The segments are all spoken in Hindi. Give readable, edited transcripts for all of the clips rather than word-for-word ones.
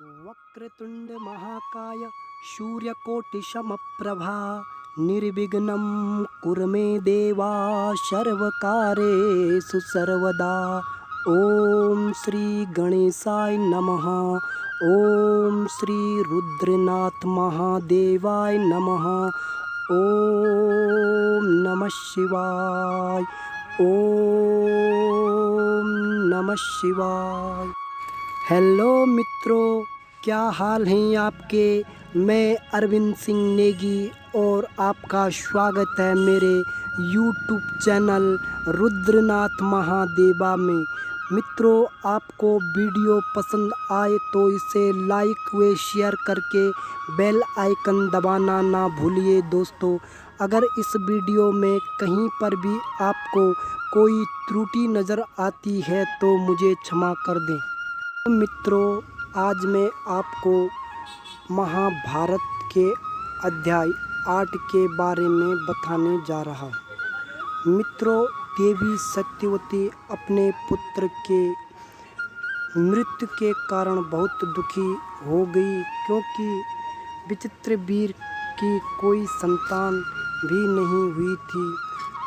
वक्रतुंड महाकाय सूर्यकोटिसमप्रभा निर्विघ्नं कुरु मे देवा सर्वकार्येषु सर्वदा। ओम श्री गणेशाय नमः। ओम श्री रुद्रनाथ महादेवाय नमः। ओम नमः शिवाय। ओम नमः शिवाय। हेलो मित्रों, क्या हाल हैं आपके। मैं अरविंद सिंह नेगी और आपका स्वागत है मेरे YouTube चैनल रुद्रनाथ महादेवा में। मित्रों, आपको वीडियो पसंद आए तो इसे लाइक व शेयर करके बेल आइकन दबाना ना भूलिए दोस्तों। अगर इस वीडियो में कहीं पर भी आपको कोई त्रुटि नज़र आती है तो मुझे क्षमा कर दें। मित्रों, आज मैं आपको महाभारत के अध्याय 8 के बारे में बताने जा रहा हूँ। मित्रों, देवी सत्यवती अपने पुत्र के मृत्यु के कारण बहुत दुखी हो गई, क्योंकि विचित्रवीर की कोई संतान भी नहीं हुई थी।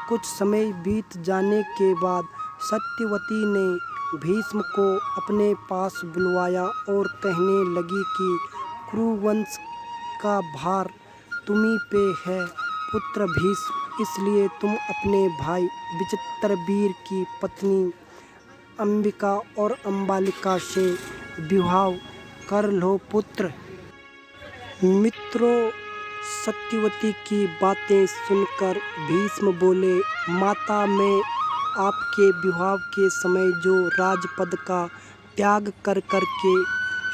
कुछ समय बीत जाने के बाद सत्यवती ने भीष्म को अपने पास बुलवाया और कहने लगी कि कुरुवंश का भार तुम्ही पे है पुत्र भीष्म, इसलिए तुम अपने भाई विचित्रवीर की पत्नी अंबिका और अंबालिका से विवाह कर लो पुत्र। मित्रों, सत्यवती की बातें सुनकर भीष्म बोले, माता, मैं आपके विवाह के समय जो राजपद का त्याग कर के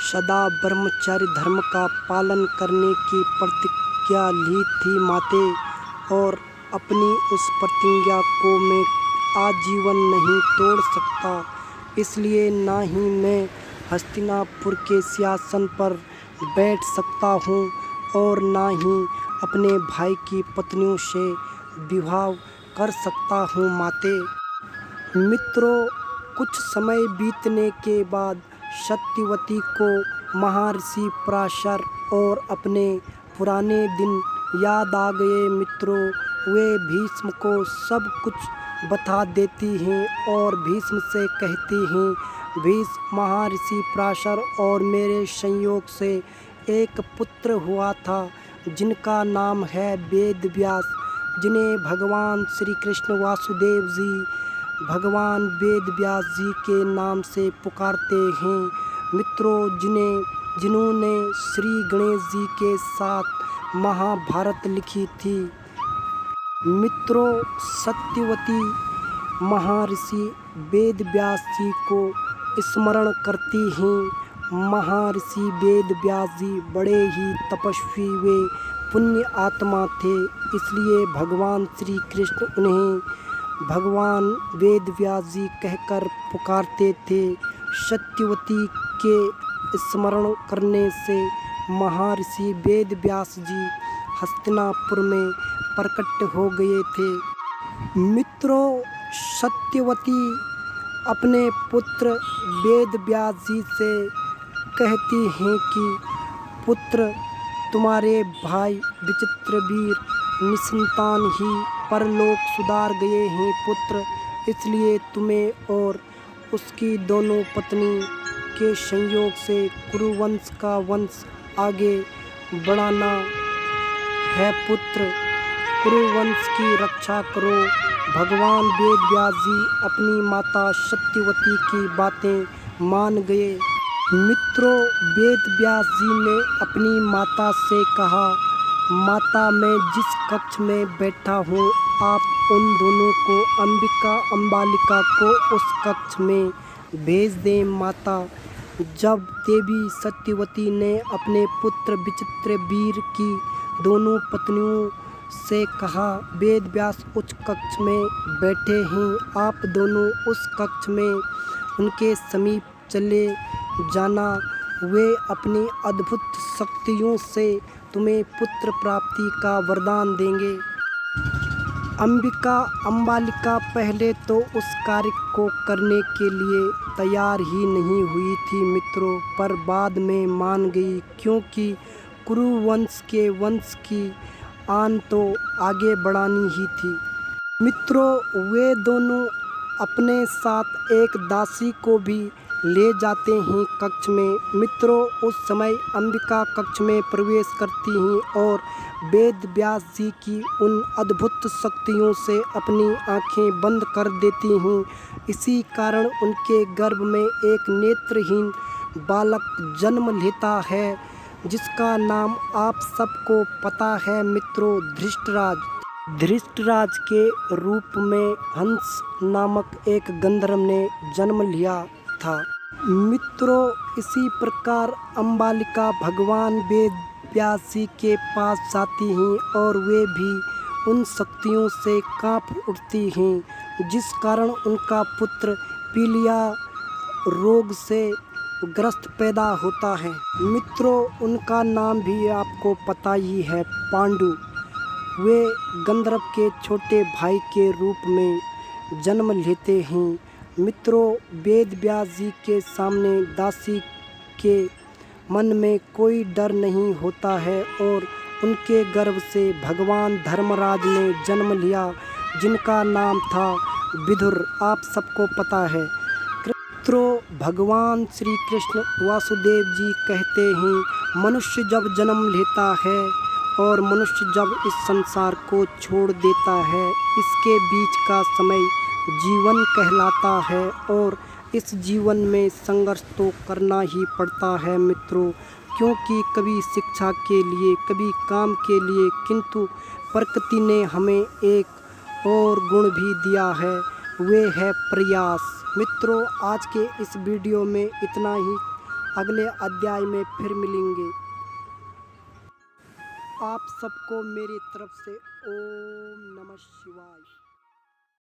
सदा ब्रह्मचर्य धर्म का पालन करने की प्रतिज्ञा ली थी माते, और अपनी उस प्रतिज्ञा को मैं आजीवन नहीं तोड़ सकता, इसलिए ना ही मैं हस्तिनापुर के सिंहासन पर बैठ सकता हूँ और ना ही अपने भाई की पत्नियों से विवाह कर सकता हूँ माते। मित्रों, कुछ समय बीतने के बाद सत्यवती को महर्षि पराशर और अपने पुराने दिन याद आ गए। मित्रों, वे भीष्म को सब कुछ बता देती हैं और भीष्म से कहती हैं, भीष्म, महर्षि पराशर और मेरे संयोग से एक पुत्र हुआ था जिनका नाम है वेद व्यास, जिन्हें भगवान श्री कृष्ण वासुदेव जी भगवान वेद व्यास जी के नाम से पुकारते हैं। मित्रों, जिन्होंने श्री गणेश जी के साथ महाभारत लिखी थी। मित्रों, सत्यवती महर्षि वेद व्यास जी को स्मरण करती हैं। महर्षि वेद व्यास जी बड़े ही तपस्वी व पुण्य आत्मा थे, इसलिए भगवान श्री कृष्ण उन्हें भगवान वेद व्यास जी कहकर पुकारते थे। सत्यवती के स्मरण करने से महर्षि वेद व्यास जी हस्तिनापुर में प्रकट हो गए थे। मित्रों, सत्यवती अपने पुत्र वेद व्यास जी से कहती हैं कि पुत्र, तुम्हारे भाई विचित्रवीर निसंतान ही परलोक सुधार गए हैं पुत्र, इसलिए तुम्हें और उसकी दोनों पत्नी के संयोग से कुरुवंश का वंश आगे बढ़ाना है पुत्र। कुरुवंश की रक्षा करो। भगवान वेद व्यास जी अपनी माता सत्यवती की बातें मान गए। मित्रों, वेद व्यास जी ने अपनी माता से कहा, माता, मैं जिस कक्ष में बैठा हूँ आप उन दोनों को, अंबिका अंबालिका को उस कक्ष में भेज दें माता। जब देवी सत्यवती ने अपने पुत्र विचित्रवीर की दोनों पत्नियों से कहा, वेद व्यास उच्च कक्ष में बैठे हैं, आप दोनों उस कक्ष में उनके समीप चले जाना, वे अपनी अद्भुत शक्तियों से तुम्हें पुत्र प्राप्ति का वरदान देंगे। अंबालिका पहले तो उस कार्य को करने के लिए तैयार ही नहीं हुई थी मित्रों, पर बाद में मान गई, क्योंकि कुरु वंश की आन तो आगे बढ़ानी ही थी। मित्रों, वे दोनों अपने साथ एक दासी को भी ले जाते हैं कक्ष में। मित्रों, उस समय अंबिका कक्ष में प्रवेश करती हैं और वेद व्यास जी की उन अद्भुत शक्तियों से अपनी आंखें बंद कर देती हैं। इसी कारण उनके गर्भ में एक नेत्रहीन बालक जन्म लेता है, जिसका नाम आप सबको पता है मित्रों, धृष्टराज के रूप में हंस नामक एक गंधर्व ने जन्म लिया था। मित्रों, इसी प्रकार अंबालिका भगवान वेद व्यास जी के पास जाती हैं और वे भी उन शक्तियों से कांप उठती हैं, जिस कारण उनका पुत्र पीलिया रोग से ग्रस्त पैदा होता है। मित्रों, उनका नाम भी आपको पता ही है, पांडु। वे गंधर्व के छोटे भाई के रूप में जन्म लेते हैं। मित्रों, वेद व्यास जी के सामने दासी के मन में कोई डर नहीं होता है और उनके गर्भ से भगवान धर्मराज ने जन्म लिया, जिनका नाम था विदुर, आप सबको पता है। मित्रों, भगवान श्री कृष्ण वासुदेव जी कहते हैं, मनुष्य जब जन्म लेता है और मनुष्य जब इस संसार को छोड़ देता है, इसके बीच का समय जीवन कहलाता है और इस जीवन में संघर्ष तो करना ही पड़ता है मित्रों, क्योंकि कभी शिक्षा के लिए, कभी काम के लिए, किंतु प्रकृति ने हमें एक और गुण भी दिया है, वे है प्रयास। मित्रों, आज के इस वीडियो में इतना ही, अगले अध्याय में फिर मिलेंगे। आप सबको मेरी तरफ से ओम नमः शिवाय।